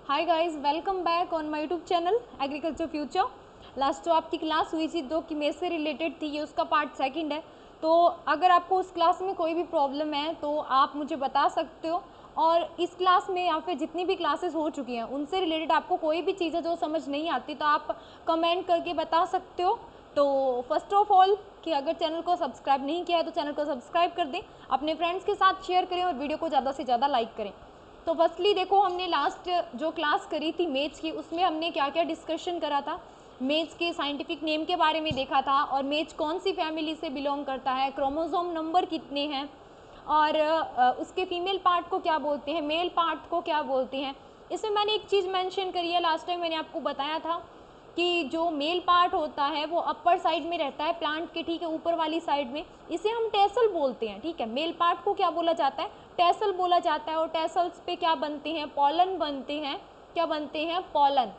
Hi guys, welcome back on my YouTube channel agriculture future. Last जो आपकी class हुई थी जो कि मेज से रिलेटेड थी, ये उसका पार्ट सेकंड है। तो अगर आपको उस क्लास में कोई भी प्रॉब्लम है तो आप मुझे बता सकते हो, और इस क्लास में या फिर जितनी भी क्लासेस हो चुकी हैं उनसे रिलेटेड आपको कोई भी चीज़ें जो समझ नहीं आती तो आप कमेंट करके बता सकते हो। तो फर्स्ट ऑफ ऑल कि अगर चैनल को सब्सक्राइब नहीं किया है तो चैनल को सब्सक्राइब कर दें, अपने फ्रेंड्स के साथ शेयर करें और वीडियो को ज़्यादा से ज़्यादा लाइक करें। तो फर्स्टली देखो, हमने लास्ट जो क्लास करी थी मेज की, उसमें हमने क्या क्या डिस्कशन करा था। मेज के साइंटिफिक नेम के बारे में देखा था, और मेज कौन सी फैमिली से बिलोंग करता है, क्रोमोसोम नंबर कितने हैं, और उसके फीमेल पार्ट को क्या बोलते हैं, मेल पार्ट को क्या बोलते हैं। इसमें मैंने एक चीज़ मेंशन करी है, लास्ट टाइम मैंने आपको बताया था कि जो मेल पार्ट होता है वो अपर साइड में रहता है प्लांट के, ठीक है, ऊपर वाली साइड में। इसे हम टेसल बोलते हैं, ठीक है। मेल पार्ट को क्या बोला जाता है, टेसल बोला जाता है। और टेसल्स पे क्या बनते हैं, पॉलन बनते हैं। क्या बनते हैं, पॉलन।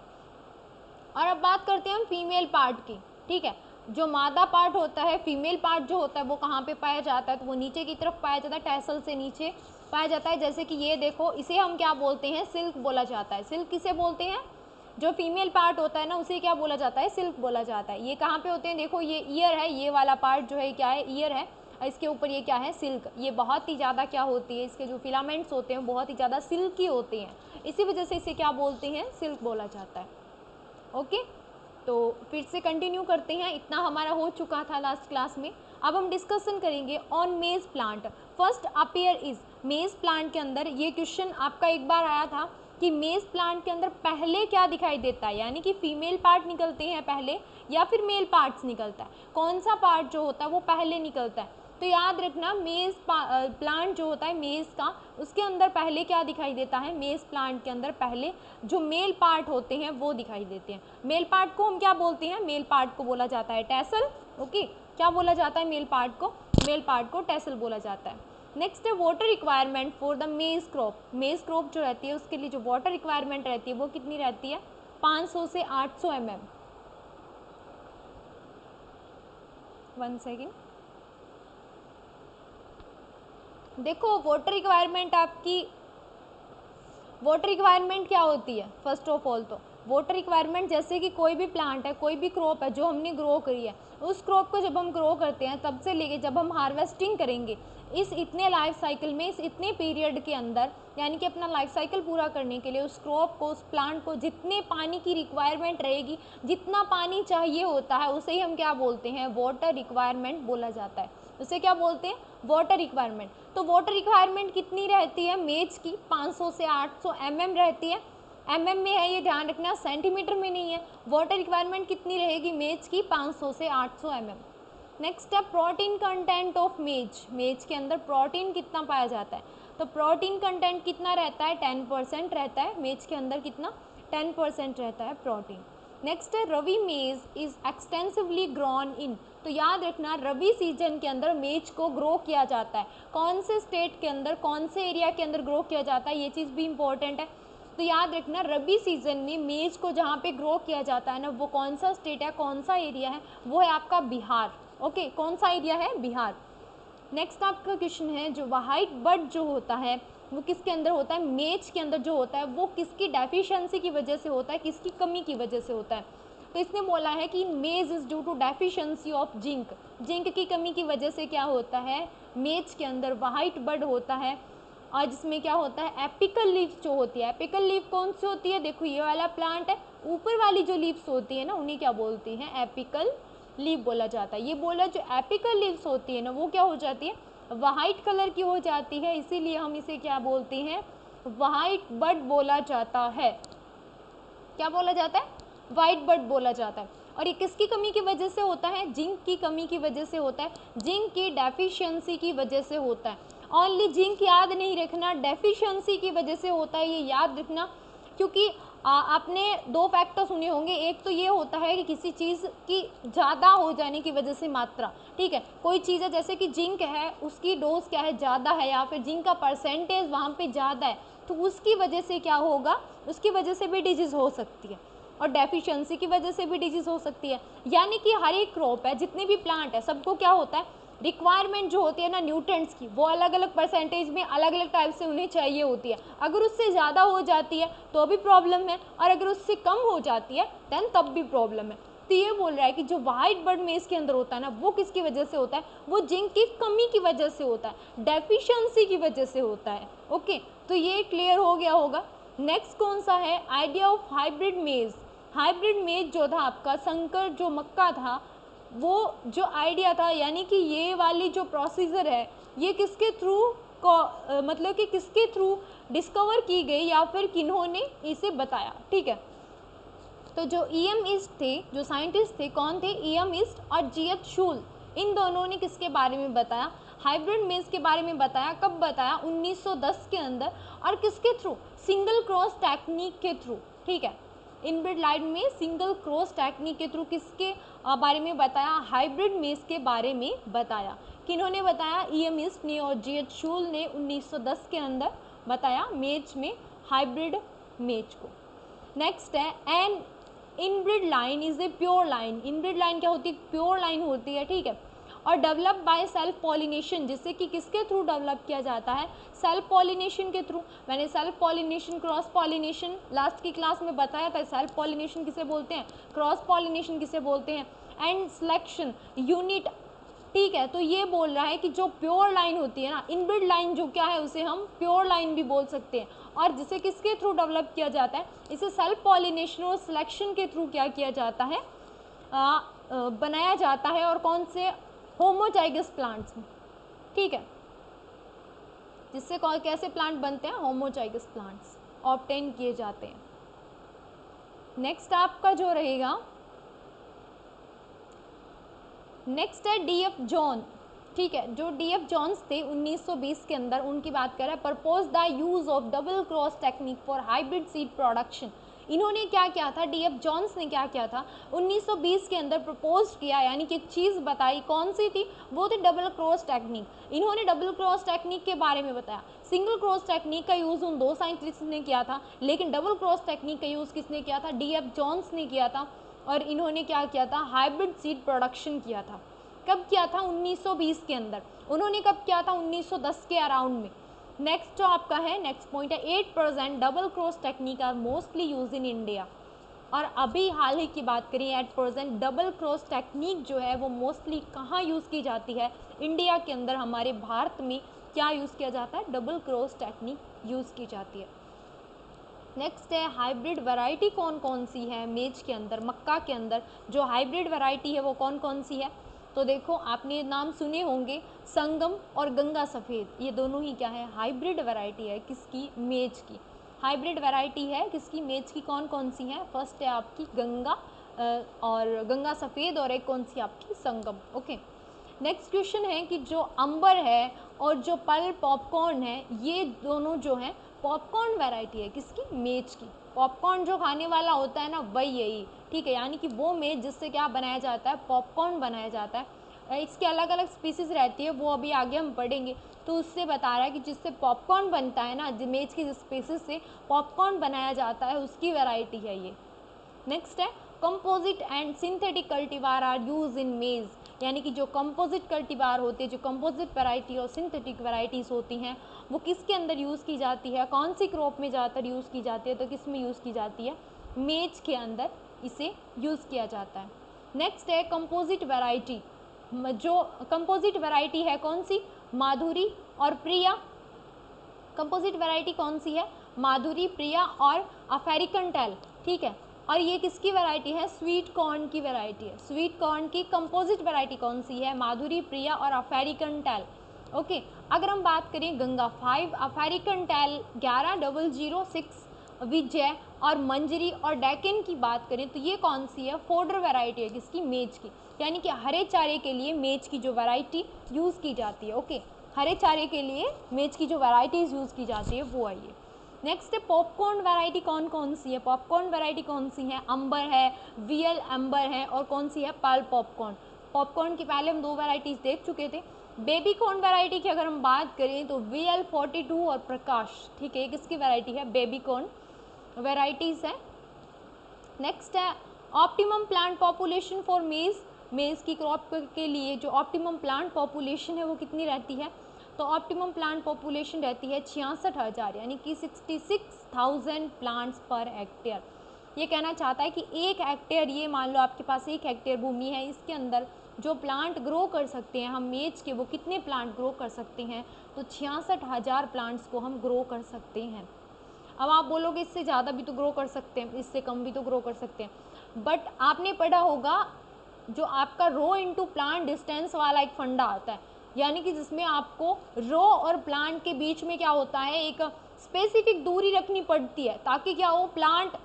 और अब बात करते हैं हम फीमेल पार्ट की, ठीक है। जो मादा पार्ट होता है, फीमेल पार्ट जो होता है वो कहाँ पे पाया जाता है, तो वो नीचे की तरफ पाया जाता है, टेसल से नीचे पाया जाता है। जैसे कि ये देखो, इसे हम क्या बोलते हैं, सिल्क बोला जाता है। सिल्क किसे बोलते हैं, जो फीमेल पार्ट होता है ना उसे क्या बोला जाता है, सिल्क बोला जाता है। ये कहाँ पे होते हैं, देखो ये ईयर है, ये वाला पार्ट जो है क्या है, ईयर है, और इसके ऊपर ये क्या है, सिल्क। ये बहुत ही ज़्यादा क्या होती है, इसके जो फिलामेंट्स होते हैं बहुत ही ज़्यादा सिल्की होते हैं, इसी वजह से इसे क्या बोलते हैं, सिल्क बोला जाता है। ओके, तो फिर से कंटिन्यू करते हैं। इतना हमारा हो चुका था लास्ट क्लास में। अब हम डिस्कशन करेंगे ऑन मेज प्लांट। फर्स्ट अपीयर इज, मेज प्लांट के अंदर ये क्वेश्चन आपका एक बार आया था कि मेज प्लांट के अंदर पहले क्या दिखाई देता है, यानी कि फीमेल पार्ट निकलते हैं पहले या फिर मेल पार्ट्स निकलता है, कौन सा पार्ट जो होता है वो पहले निकलता है। तो याद रखना, मेज प्लांट जो होता है मेज का, उसके अंदर पहले क्या दिखाई देता है, मेज प्लांट के अंदर पहले जो मेल पार्ट होते हैं वो दिखाई देते हैं। मेल पार्ट को हम क्या बोलते हैं, मेल पार्ट को बोला जाता है टेसल। ओके, क्या बोला जाता है मेल पार्ट को, मेल पार्ट को टेसल बोला जाता है। नेक्स्ट है वाटर रिक्वायरमेंट फॉर द मेज क्रॉप। मेज क्रॉप जो रहती है उसके लिए जो वाटर रिक्वायरमेंट रहती है वो कितनी रहती है, 500 से 800 mm। 1 सेकेंड, देखो वाटर रिक्वायरमेंट आपकी, वाटर रिक्वायरमेंट क्या होती है, फर्स्ट ऑफ ऑल तो वाटर रिक्वायरमेंट, जैसे कि कोई भी प्लांट है, कोई भी क्रॉप है जो हमने ग्रो करी है, उस क्रॉप को जब हम ग्रो करते हैं तब से लेके जब हम हार्वेस्टिंग करेंगे, इस इतने लाइफ साइकिल में, इस इतने पीरियड के अंदर, यानी कि अपना लाइफ साइकिल पूरा करने के लिए उस क्रॉप को, उस प्लांट को जितने पानी की रिक्वायरमेंट रहेगी, जितना पानी चाहिए होता है, उसे ही हम क्या बोलते हैं, वाटर रिक्वायरमेंट बोला जाता है। उसे क्या बोलते हैं, वाटर रिक्वायरमेंट। तो वाटर रिक्वायरमेंट कितनी रहती है मेज की, 500 से 800 mm रहती है। mm में है, ये ध्यान रखना, सेंटीमीटर में नहीं है। वाटर रिक्वायरमेंट कितनी रहेगी मेज की, 500 से 800 mm। नेक्स्ट है प्रोटीन कंटेंट ऑफ मेज। मेज के अंदर प्रोटीन कितना पाया जाता है, तो प्रोटीन कंटेंट कितना रहता है, 10% रहता है मेज के अंदर, कितना, 10% रहता है प्रोटीन। नेक्स्ट है रवि मेज इज एक्सटेंसिवली ग्रोन इन। तो याद रखना, रबी सीजन के अंदर मेज को ग्रो किया जाता है, कौन से स्टेट के अंदर, कौन से एरिया के अंदर ग्रो किया जाता है, ये चीज़ भी इंपॉर्टेंट है। तो याद रखना, रबी सीजन में मेज को जहाँ पे ग्रो किया जाता है ना, वो कौन सा स्टेट है, कौन सा एरिया है, वो है आपका बिहार। ओके, कौन सा एरिया है, बिहार। नेक्स्ट आपका क्वेश्चन है, जो वाइट बड जो होता है वो किसके अंदर होता है, मेज के अंदर जो होता है वो किसकी डेफिशिएंसी की वजह से होता है, किसकी कमी की वजह से होता है। तो इसने बोला है कि maize is due to deficiency of zinc. Zinc की कमी की वजह से क्या होता है, मेज के अंदर वाइट बड होता है। और जिसमें क्या होता है, एपिकल लीव्स जो होती है, एपिकल लीव कौन सी होती है, देखो ये वाला प्लांट है, ऊपर वाली जो लीव्स होती है ना उन्हें क्या बोलती हैं, एपिकल लीव बोला जाता है। ये बोला जो एपिकल लीव्स होती है ना वो क्या हो जाती है, वाइट कलर की हो जाती है, इसीलिए हम इसे क्या बोलते हैं, वाइट बड बोला जाता है। क्या बोला जाता है, वाइट बड बोला जाता है। और ये किसकी कमी की वजह से होता है, जिंक की कमी की वजह से होता है, जिंक की डेफिशिएंसी की वजह से होता है। ओनली जिंक याद नहीं रखना, डेफिशिएंसी की वजह से होता है, ये याद रखना। क्योंकि आपने दो फैक्टर सुने होंगे, एक तो ये होता है कि किसी चीज़ की ज़्यादा हो जाने की वजह से मात्रा, ठीक है, कोई चीज़ है जैसे कि जिंक है, उसकी डोज क्या है, ज़्यादा है, या फिर जिंक का परसेंटेज वहाँ पे ज़्यादा है, तो उसकी वजह से क्या होगा, उसकी वजह से भी डिजीज़ हो सकती है, और डेफिशिएंसी की वजह से भी डिजीज़ हो सकती है। यानी कि हर एक क्रॉप है, जितने भी प्लांट है, सबको क्या होता है, रिक्वायरमेंट जो होती है ना न्यूट्रेंट्स की, वो अलग अलग परसेंटेज में अलग अलग टाइप से उन्हें चाहिए होती है। अगर उससे ज़्यादा हो जाती है तो भी प्रॉब्लम है, और अगर उससे कम हो जाती है देन तब भी प्रॉब्लम है। तो ये बोल रहा है कि जो वाइट बर्ड मेज के अंदर होता है ना, वो किसकी वजह से होता है, वो जिंक की कमी की वजह से होता है, डेफिशिएंसी की वजह से होता है। ओके, तो ये क्लियर हो गया होगा। नेक्स्ट कौन सा है, आइडिया ऑफ हाइब्रिड मेज। हाइब्रिड मेज जो था आपका, संकर जो मक्का था, वो जो आइडिया था, यानी कि ये वाली जो प्रोसीजर है ये किसके थ्रू मतलब कि किसके थ्रू डिस्कवर की गई या फिर किन्होंने इसे बताया, ठीक है। तो जो ईएम ईस्ट थे, जो साइंटिस्ट थे, कौन थे, ईएम ईस्ट और जीएच शूल, इन दोनों ने किसके बारे में बताया, हाइब्रिड मेज के बारे में बताया। कब बताया, 1910 के अंदर, और किसके थ्रू, सिंगल क्रॉस टेक्निक के थ्रू, ठीक है। इनब्रिड लाइन में सिंगल क्रॉस टेक्निक के थ्रू किसके बारे में बताया, हाइब्रिड मेज के बारे में बताया। किन्होंने बताया, ईएम ईस्ट ने और जीएच शूल ने 1910 के अंदर बताया मेज में, हाइब्रिड मेज को। नेक्स्ट है, an inbred line is a pure line. Inbred line क्या होती है, प्योर लाइन होती है, ठीक है। और डेवलप बाय सेल्फ पॉलिनेशन, जिससे कि किसके थ्रू डेवलप किया जाता है, सेल्फ पॉलिनेशन के थ्रू। मैंने self pollination, cross pollination last की क्लास में बताया था। सेल्फ पॉलिनेशन किसे बोलते हैं, क्रॉस पॉलिनेशन किसे बोलते हैं, एंड सिलेक्शन यूनिट, ठीक है। तो ये बोल रहा है कि जो प्योर लाइन होती है ना, इनब्रिड लाइन जो क्या है, उसे हम प्योर लाइन भी बोल सकते हैं। और जिसे किसके थ्रू डेवलप किया जाता है, इसे सेल्फ पॉलिनेशन और सिलेक्शन के थ्रू क्या किया जाता है, बनाया जाता है। और कौन से, होमोजाइगस प्लांट्स में, ठीक है। जिससे कैसे प्लांट बनते हैं, होमोजाइगस प्लांट्स ऑब्टेन किए जाते हैं। नेक्स्ट आपका जो रहेगा, नेक्स्ट है डीएफ जॉन, ठीक है। जो डीएफ जॉन्स थे 1920 के अंदर, उनकी बात कर रहा है, propose the use of double cross technique for hybrid seed production. इन्होंने क्या किया था, डीएफ जॉन्स ने क्या किया था, 1920 के अंदर प्रपोज किया, यानी कि एक चीज़ बताई, कौन सी थी, वो थी डबल क्रॉस टेक्निक। इन्होंने डबल क्रॉस टेक्निक के बारे में बताया। सिंगल क्रॉस टेक्निक का यूज़ उन दो साइंटिस्ट ने किया था, लेकिन डबल क्रॉस टेक्निक का यूज़ किसने किया था, डीएफ जॉन्स ने किया था। और इन्होंने क्या किया था, हाइब्रिड सीड प्रोडक्शन किया था। कब किया था, 1920 के अंदर। उन्होंने कब किया था, 1910 के अराउंड में। नेक्स्ट जो आपका है, नेक्स्ट पॉइंट है, 8% double cross technique are mostly use in India. और अभी हाल ही की बात करें, 8% डबल क्रॉस टेक्निक जो है वो मोस्टली कहाँ यूज़ की जाती है, इंडिया के अंदर, हमारे भारत में क्या यूज़ किया जाता है, डबल क्रॉस टेक्निक यूज़ की जाती है। नेक्स्ट है, हाइब्रिड वैरायटी कौन कौन सी है मेज के अंदर, मक्का के अंदर जो हाइब्रिड वैरायटी है वो कौन कौन सी है। तो देखो, आपने नाम सुने होंगे, संगम और गंगा सफ़ेद, ये दोनों ही क्या है, हाइब्रिड वैरायटी है किसकी, मेज की। हाइब्रिड वैरायटी है किसकी, मेज की। कौन कौन सी है, फर्स्ट है आपकी गंगा और गंगा सफ़ेद, और एक कौन सी आपकी, संगम। ओके, नेक्स्ट क्वेश्चन है कि जो अंबर है और जो पल पॉपकॉर्न है, ये दोनों जो हैं पॉपकॉर्न वैरायटी है किसकी, मेज की। पॉपकॉर्न जो खाने वाला होता है ना, वही यही, ठीक है। यानी कि वो मेज जिससे क्या बनाया जाता है, पॉपकॉर्न बनाया जाता है। इसके अलग अलग स्पीसीज रहती है, वो अभी आगे हम पढ़ेंगे। तो उससे बता रहा है कि जिससे पॉपकॉर्न बनता है ना, मेज की जिस स्पीसीज से पॉपकॉर्न बनाया जाता है, उसकी वैरायटी है ये। नेक्स्ट है, composite and synthetic cultivar are use in maize. यानी कि जो कंपोजिट कल्टीवार होते हैं, जो कंपोजिट वैरायटी और सिंथेटिक वैरायटीज़ होती हैं, वो किसके अंदर यूज़ की जाती है, कौन सी क्रॉप में ज़्यादातर यूज़ की जाती है, तो किस में यूज़ की जाती है, मेज के अंदर इसे यूज़ किया जाता है। नेक्स्ट है कंपोजिट वैरायटी। जो कंपोजिट वैरायटी है कौन सी, माधुरी और प्रिया। कंपोजिट वैरायटी कौन सी है, माधुरी, प्रिया और अफ्रीकन टेल, ठीक है। और ये किसकी वैरायटी है, स्वीट कॉर्न की वैरायटी है। स्वीट कॉर्न की कंपोजिट वैरायटी कौन सी है, माधुरी, प्रिया और अफ्रीकन टेल। ओके, अगर हम बात करें गंगा 5, अफ्रीकन टेल 11,006, विजय और मंजरी और डेकन की बात करें तो ये कौन सी है, फोडर वैरायटी है किसकी, मेज की। यानी कि हरे चारे के लिए मेज की जो वैरायटी यूज़ की जाती है। ओके, हरे चारे के लिए मेज की जो वैराइटीज़ यूज़ की जाती है वो आइए। नेक्स्ट है पॉपकॉर्न वैरायटी कौन कौन सी है, पॉपकॉर्न वैरायटी कौन सी है, अंबर है, वीएल अंबर है, और कौन सी है, पर्ल पॉपकॉर्न। पॉपकॉर्न की पहले हम दो वैराइटीज़ देख चुके थे। बेबी कॉर्न वैरायटी की अगर हम बात करें तो VL42 और प्रकाश, ठीक है, किसकी वैरायटी है, बेबी कॉर्न वैराइटीज़ है। नेक्स्ट है ऑप्टिमम प्लांट पॉपुलेशन फॉर मेज, मेज़ की क्रॉप के लिए जो ऑप्टिमम प्लांट पॉपुलेशन है वो कितनी रहती है, तो ऑप्टिमम प्लांट पॉपुलेशन रहती है 66,000 यानी कि 66,000 प्लांट्स पर हेक्टेयर। ये कहना चाहता है कि 1 हेक्टेयर, ये मान लो आपके पास 1 हेक्टेयर भूमि है, इसके अंदर जो प्लांट ग्रो कर सकते हैं हम मेज के, वो कितने प्लांट ग्रो कर सकते हैं, तो 66,000 प्लांट्स को हम ग्रो कर सकते हैं। अब आप बोलोगे इससे ज़्यादा भी तो ग्रो कर सकते हैं, इससे कम भी तो ग्रो कर सकते हैं, बट आपने पढ़ा होगा जो आपका रो इनटू प्लांट डिस्टेंस वाला एक फंडा आता है, यानी कि जिसमें आपको रो और प्लांट के बीच में क्या होता है, एक स्पेसिफिक दूरी रखनी पड़ती है, ताकि क्या हो, प्लांट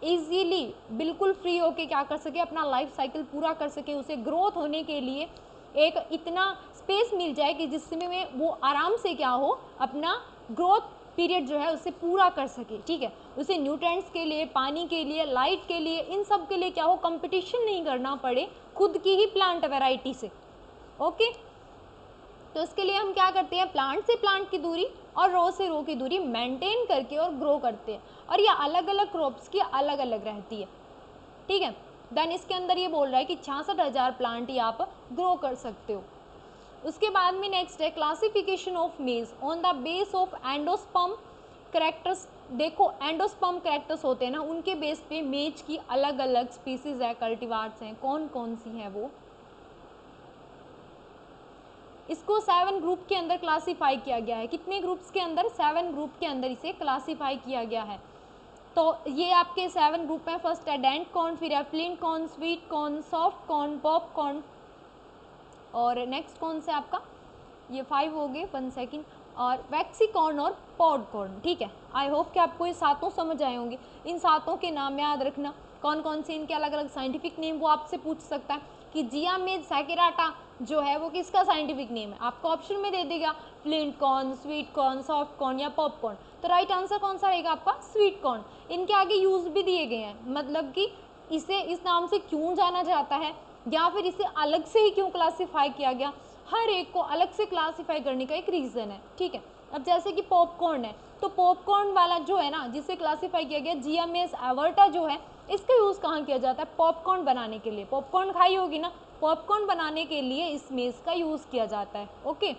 इजीली बिल्कुल फ्री होके क्या कर सके, अपना लाइफ साइकिल पूरा कर सके, उसे ग्रोथ होने के लिए एक इतना स्पेस मिल जाए कि जिसमें वो आराम से क्या हो, अपना ग्रोथ पीरियड जो है उसे पूरा कर सके। ठीक है, उसे न्यूट्रिएंट्स के लिए, पानी के लिए, लाइट के लिए, इन सब के लिए क्या हो, कंपटीशन नहीं करना पड़े खुद की ही प्लांट वैरायटी से। ओके, तो इसके लिए हम क्या करते हैं, प्लांट से प्लांट की दूरी और रो से रो की दूरी मेंटेन करके और ग्रो करते हैं, और ये अलग अलग क्रॉप्स की अलग अलग रहती है। ठीक है, देन इसके अंदर ये बोल रहा है कि 66,000 प्लांट ही आप ग्रो कर सकते हो। उसके बाद में नेक्स्ट है क्लासिफिकेशन ऑफ मेज on the base of endosperm characters. देखो एंडोस्पर्म कैरेक्टर्स होते हैं ना, उनके बेस पे मेज की अलग अलग स्पीसीज है, कल्टीवार्स हैं, कौन कौन सी है वो, इसको 7 ग्रुप के अंदर क्लासीफाई किया गया है। कितने ग्रुप्स के अंदर, 7 ग्रुप के अंदर इसे क्लासीफाई किया गया है। तो ये आपके 7 ग्रुप हैं। फर्स्ट है डेंट कॉर्न, फिर है flint corn, sweet corn, soft corn, pop corn, और नेक्स्ट कौन से आपका, ये 5 हो गए, 1 सेकेंड, और वैक्सी कॉर्न और पॉड कॉर्न। ठीक है, आई होप कि आपको ये सातों समझ आए होंगे। इन सातों के नाम याद रखना, कौन कौन से इनके अलग अलग साइंटिफिक नेम, वो आपसे पूछ सकता है कि जिया मेज सैकेराटा जो है वो किसका साइंटिफिक नेम है, आपको ऑप्शन में दे देगा flint corn, sweet corn, soft corn या पॉप कॉर्न। तो राइट आंसर कौन सा रहेगा आपका, स्वीट कॉर्न। इनके आगे यूज भी दिए गए हैं, मतलब कि इसे इस नाम से क्यों जाना जाता है, या फिर इसे अलग से ही क्यों क्लासीफाई किया गया, हर एक को अलग से क्लासीफाई करने का एक रीज़न है। ठीक है, अब जैसे कि पॉपकॉर्न है, तो पॉपकॉर्न वाला जो है ना, जिसे क्लासीफाई किया गया, जिया मेज एवर्टा जो है, इसका यूज़ कहाँ किया जाता है, पॉपकॉर्न बनाने के लिए। पॉपकॉर्न खाई होगी ना, पॉपकॉर्न बनाने के लिए इस मेज का यूज़ किया जाता है। ओके,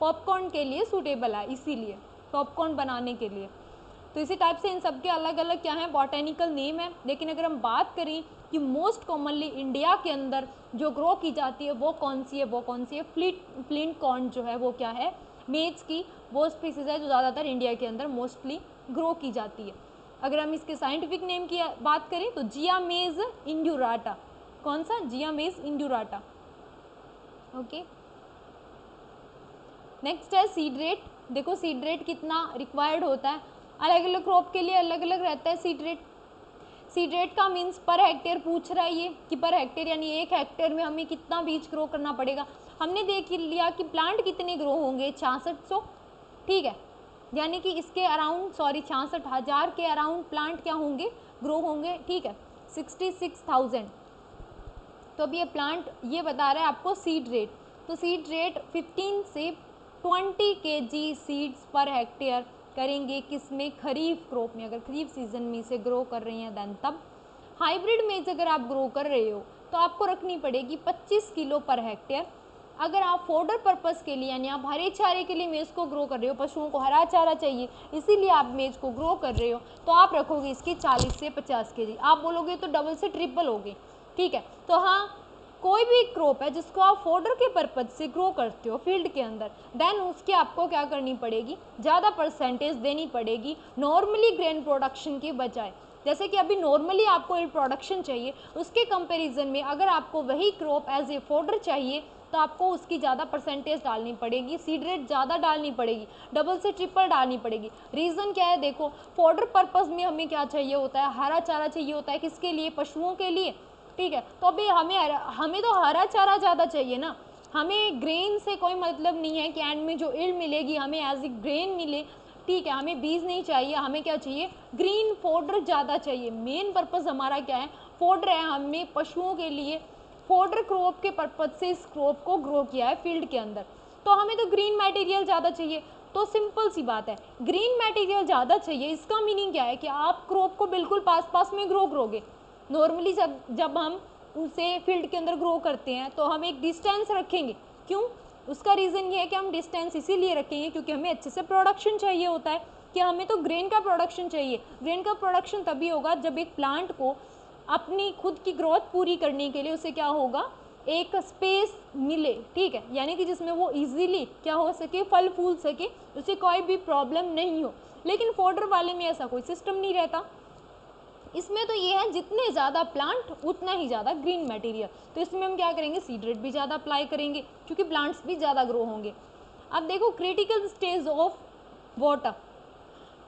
पॉपकॉर्न के लिए सूटेबल है, इसीलिए पॉपकॉर्न बनाने के लिए। तो इसी टाइप से इन सब के अलग अलग क्या है, बॉटेनिकल नेम है। लेकिन अगर हम बात करें कि मोस्ट कॉमनली इंडिया के अंदर जो ग्रो की जाती है वो कौन सी है, वो कौन सी है, फ्लिंट कॉर्न जो है वो क्या है, मेज की वो स्पीसीज है जो ज़्यादातर इंडिया के अंदर मोस्टली ग्रो की जाती है। अगर हम इसके साइंटिफिक नेम की बात करें तो जिया मेज इंड्यूराटा। कौन सा, जिया मेज इंड्यूराटा। ओके, नेक्स्ट है सीड रेट। देखो सीड रेट कितना रिक्वायर्ड होता है, अलग अलग क्रॉप के लिए अलग अलग रहता है सीड रेट। सीड रेट का मीन्स पर हेक्टेयर पूछ रहा है ये, कि पर हेक्टेयर यानी 1 हेक्टेयर में हमें कितना बीज ग्रो करना पड़ेगा। हमने देख लिया कि प्लांट कितने ग्रो होंगे, 6600। ठीक है, यानी कि इसके अराउंड 66,000 के अराउंड प्लांट क्या होंगे, ग्रो होंगे। ठीक है, 66,000। तो अब ये प्लांट ये बता रहा है आपको सीड रेट, तो सीड रेट 15 से 20 kg सीड्स पर हेक्टेयर करेंगे, किसमें, खरीफ क्रॉप में। अगर खरीफ सीजन में इसे ग्रो कर रही हैं देन तब। हाइब्रिड मेज अगर आप ग्रो कर रहे हो तो आपको रखनी पड़ेगी 25 किलो पर हेक्टेयर। अगर आप फोडर पर्पस के लिए यानी आप हरे चारे के लिए मेज को ग्रो कर रहे हो, पशुओं को हरा चारा चाहिए इसीलिए आप मेज को ग्रो कर रहे हो, तो आप रखोगे इसकी 40 से 50 kg। आप बोलोगे तो डबल से ट्रिपल होगी। ठीक है, तो हाँ, कोई भी क्रॉप है जिसको आप फोडर के पर्पज से ग्रो करते हो फील्ड के अंदर, देन उसकी आपको क्या करनी पड़ेगी, ज़्यादा परसेंटेज देनी पड़ेगी नॉर्मली ग्रेन प्रोडक्शन के बजाय। जैसे कि अभी नॉर्मली आपको एक प्रोडक्शन चाहिए, उसके कंपैरिजन में अगर आपको वही क्रॉप एज ए फोडर चाहिए तो आपको उसकी ज़्यादा परसेंटेज डालनी पड़ेगी, सीड रेट ज़्यादा डालनी पड़ेगी, डबल से ट्रिपल डालनी पड़ेगी। रीज़न क्या है, देखो फोडर पर्पज़ में हमें क्या चाहिए होता है, हरा चारा चाहिए होता है, किसके लिए, पशुओं के लिए। ठीक है, तो अभी हमें तो हरा चारा ज़्यादा चाहिए ना, हमें ग्रेन से कोई मतलब नहीं है कि एंड में जो इल्ड मिलेगी हमें एज ए ग्रेन मिले। ठीक है, हमें बीज नहीं चाहिए, हमें क्या चाहिए, ग्रीन फोडर ज़्यादा चाहिए। मेन पर्पज़ हमारा क्या है, फोडर है, हमें पशुओं के लिए फोडर क्रॉप के पर्पज से इस क्रॉप को ग्रो किया है फील्ड के अंदर, तो हमें तो ग्रीन मटेरियल ज़्यादा चाहिए। तो सिंपल सी बात है, ग्रीन मटेरियल ज़्यादा चाहिए, इसका मीनिंग क्या है कि आप क्रॉप को बिल्कुल पास पास में ग्रो करोगे। नॉर्मली जब हम उसे फील्ड के अंदर ग्रो करते हैं तो हम एक डिस्टेंस रखेंगे। क्यों? उसका रीज़न ये है कि हम डिस्टेंस इसीलिए रखेंगे क्योंकि हमें अच्छे से प्रोडक्शन चाहिए होता है, कि हमें तो ग्रेन का प्रोडक्शन चाहिए। ग्रेन का प्रोडक्शन तभी होगा जब एक प्लांट को अपनी खुद की ग्रोथ पूरी करने के लिए उसे क्या होगा, एक स्पेस मिले, ठीक है, यानी कि जिसमें वो इजीली क्या हो सके, फल फूल सके, उसे कोई भी प्रॉब्लम नहीं हो। लेकिन फोडर वाले में ऐसा कोई सिस्टम नहीं रहता। इसमें तो ये है जितने ज़्यादा प्लांट उतना ही ज़्यादा ग्रीन मटेरियल। तो इसमें हम क्या करेंगे, सीड रेट भी ज़्यादा अप्लाई करेंगे क्योंकि प्लांट्स भी ज़्यादा ग्रो होंगे। अब देखो critical stage of water.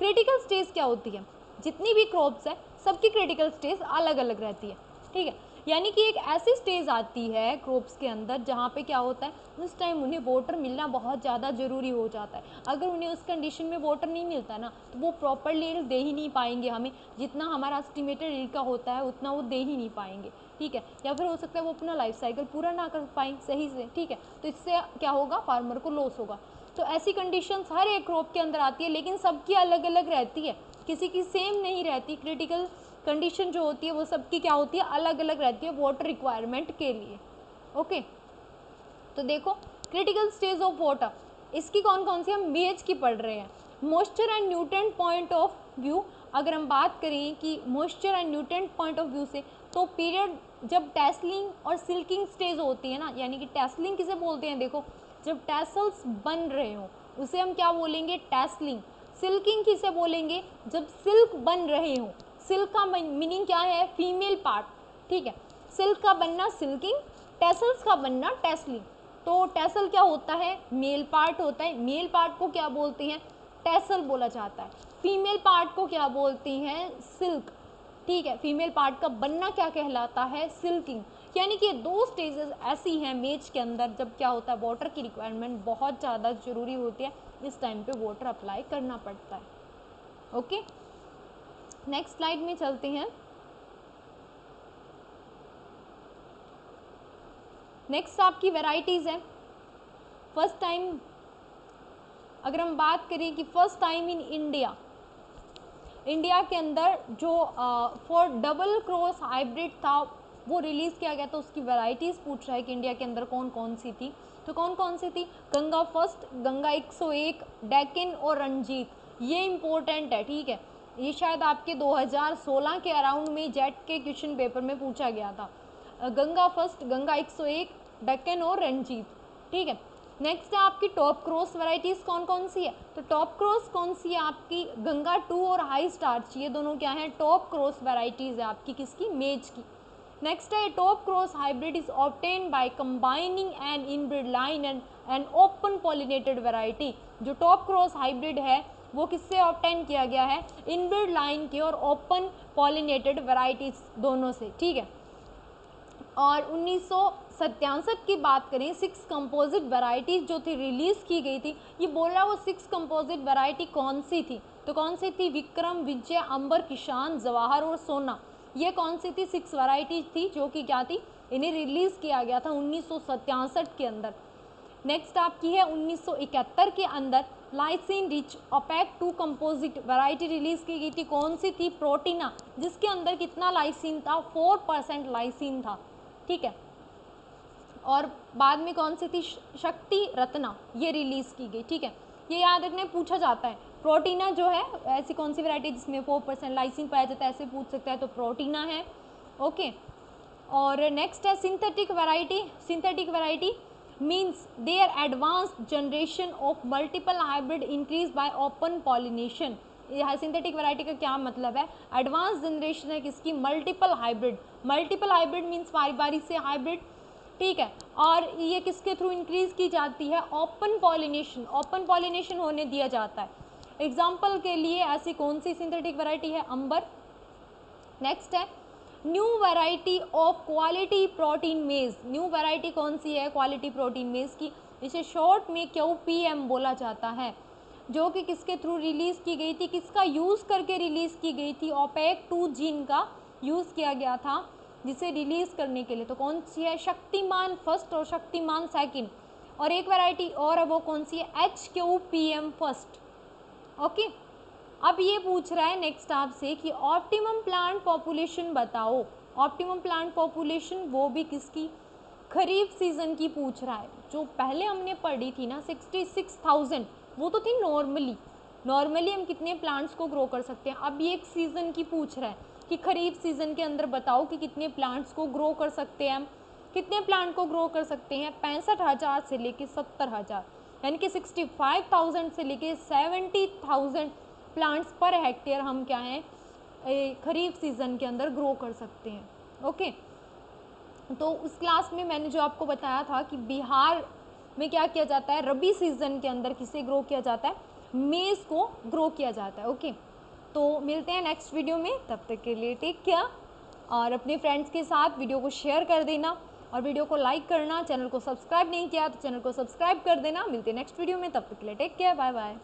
Critical stage क्या होती है, जितनी भी क्रॉप्स है सबकी क्रिटिकल स्टेज अलग अलग रहती है, ठीक है, यानी कि एक ऐसी स्टेज आती है क्रॉप्स के अंदर जहाँ पे क्या होता है, उस टाइम उन्हें वाटर मिलना बहुत ज़्यादा ज़रूरी हो जाता है। अगर उन्हें उस कंडीशन में वाटर नहीं मिलता ना तो वो प्रॉपरली यील्ड दे ही नहीं पाएंगे हमें, जितना हमारा एस्टिमेटेड यील्ड का होता है उतना वो दे ही नहीं पाएंगे, ठीक है, या फिर हो सकता है वो अपना लाइफ साइकिल पूरा ना कर पाएँ सही से, ठीक है, तो इससे क्या होगा, फार्मर को लॉस होगा। तो ऐसी कंडीशंस हर एक क्रॉप के अंदर आती है, लेकिन सबकी अलग अलग रहती है, किसी की सेम नहीं रहती। क्रिटिकल कंडीशन जो होती है वो सबकी क्या होती है, अलग अलग रहती है वाटर रिक्वायरमेंट के लिए। ओके, तो देखो क्रिटिकल स्टेज ऑफ वाटर, इसकी कौन कौन सी हम मेज की पढ़ रहे हैं। Moisture and nutrient point of view, अगर हम बात करें कि moisture and nutrient point of view से, तो पीरियड जब टैसलिंग और सिल्किंग स्टेज होती है ना, यानी कि टैसलिंग किसे बोलते हैं, देखो जब टैसल्स बन रहे हो उसे हम क्या बोलेंगे, टैसलिंग। सिल्किंग किसे बोलेंगे, जब सिल्क बन रहे हो। सिल्क का मीनिंग क्या है, फीमेल पार्ट, ठीक है, सिल्क का बनना सिल्किंग, टैसल्स का बनना टैसलिंग। तो टैसल क्या होता है, मेल पार्ट होता है, मेल पार्ट को क्या बोलते हैं, टैसल बोला जाता है। फीमेल पार्ट को क्या बोलती हैं, सिल्क, ठीक है, फीमेल पार्ट का बनना क्या कहलाता है, सिल्किंग। यानी कि दो स्टेजेस ऐसी हैं मेज के अंदर जब क्या होता है, वाटर की रिक्वायरमेंट बहुत ज़्यादा ज़रूरी होती है, इस टाइम पे वाटर अप्लाई करना पड़ता है। ओके, नेक्स्ट स्लाइड में चलते हैं। नेक्स्ट आपकी वेराइटीज़ है। फर्स्ट टाइम अगर हम बात करें कि फर्स्ट टाइम इन इंडिया के अंदर जो फॉर डबल क्रॉस हाइब्रिड था वो रिलीज़ किया गया, तो उसकी वैरायटीज़ पूछ रहा है कि इंडिया के अंदर कौन कौन सी थी। तो कौन कौन सी थी, गंगा फर्स्ट, गंगा 101, डेक्कन और रंजीत, ये इम्पोर्टेंट है, ठीक है, ये शायद आपके 2016 के अराउंड में जेट के क्वेश्चन पेपर में पूछा गया था। गंगा फर्स्ट, गंगा 101, डेक्कन और रंजीत, ठीक है। नेक्स्ट है आपकी टॉप क्रॉस वैरायटीज़ कौन कौन सी है, तो टॉप क्रॉस कौन सी है आपकी, गंगा 2 और हाई स्टार्च, ये दोनों क्या हैं, टॉप क्रॉस वैरायटीज़ है आपकी किसकी, मेज की। नेक्स्ट है top cross hybrid is obtained by combining an inbred line and open pollinated variety. जो टॉप क्रॉस हाइब्रिड है वो किससे ऑब्टेन किया गया है, इनब्रिड लाइन के और ओपन पॉलिनेटेड वैरायटीज दोनों से, ठीक है। और 1967 की बात करें, 6 कंपोजिट वैरायटीज़ जो थी रिलीज़ की गई थी। ये बोल रहा है वो 6 कंपोजिट वैरायटी कौन सी थी, तो कौन सी थी, विक्रम, विजय, अंबर, किसान, जवाहर और सोना, ये कौन सी थी, 6 वैरायटी थी जो कि क्या थी, इन्हें रिलीज़ किया गया था 1967 के अंदर। नेक्स्ट आपकी है 1971 के अंदर lysine rich opaque 2 composite variety release की गई थी, कौन सी थी, प्रोटीना, जिसके अंदर कितना लाइसिन था, 4% लाइसिन था, ठीक है। और बाद में कौन सी थी, शक्ति रत्ना, ये रिलीज़ की गई, ठीक है, ये याद रखने पूछा जाता है। प्रोटीना जो है ऐसी कौन सी वैरायटी जिसमें 4% लाइसिन पाया जाता है, ऐसे पूछ सकता है, तो प्रोटीना है, ओके। और नेक्स्ट है synthetic variety. Synthetic variety means their advanced generation of multiple hybrid increase by open pollination. Synthetic variety का क्या मतलब है, एडवांस जनरेशन है किसकी, multiple hybrid. Multiple hybrid means बारी बारी से हाइब्रिड, ठीक है, और ये किसके थ्रू इंक्रीज की जाती है, ओपन पॉलिनेशन, ओपन पॉलिनेशन होने दिया जाता है। एग्जाम्पल के लिए ऐसी कौन सी सिंथेटिक वैरायटी है, अंबर। नेक्स्ट है new variety of quality protein मेज। न्यू वैरायटी कौन सी है, क्वालिटी प्रोटीन मेज की, इसे शॉर्ट में QPM बोला जाता है, जो कि किसके थ्रू रिलीज़ की गई थी, किसका यूज़ करके रिलीज़ की गई थी, ओपेक 2 जीन का यूज़ किया गया था जिसे रिलीज़ करने के लिए। तो कौन सी है, शक्तिमान फर्स्ट और शक्तिमान सेकंड। और एक वैरायटी और है, वो कौन सी है, HQPM फर्स्ट, ओके। अब ये पूछ रहा है नेक्स्ट आपसे कि ऑप्टिमम प्लांट पॉपुलेशन बताओ। ऑप्टिमम प्लांट पॉपुलेशन वो भी किसकी, खरीफ सीजन की पूछ रहा है। जो पहले हमने पढ़ी थी ना 66,000, वो तो थी नॉर्मली हम कितने प्लांट्स को ग्रो कर सकते हैं। अब ये एक सीज़न की पूछ रहा है कि खरीफ सीज़न के अंदर बताओ कि कितने प्लांट्स को ग्रो कर सकते हैं हम। कितने प्लांट को ग्रो कर सकते हैं, 65,000 से लेके 70,000, यानी कि 65,000 से लेके 70,000 प्लांट्स पर हेक्टेयर हम क्या हैं खरीफ सीज़न के अंदर ग्रो कर सकते हैं। ओके, तो उस क्लास में मैंने जो आपको बताया था कि बिहार में क्या किया जाता है, रबी सीज़न के अंदर किसे ग्रो किया जाता है, मेज़ को ग्रो किया जाता है। ओके, तो मिलते हैं नेक्स्ट वीडियो में, तब तक के लिए टेक केयर, और अपने फ्रेंड्स के साथ वीडियो को शेयर कर देना और वीडियो को लाइक करना। चैनल को सब्सक्राइब नहीं किया तो चैनल को सब्सक्राइब कर देना। मिलते हैं नेक्स्ट वीडियो में, तब तक के लिए टेक केयर, बाय बाय।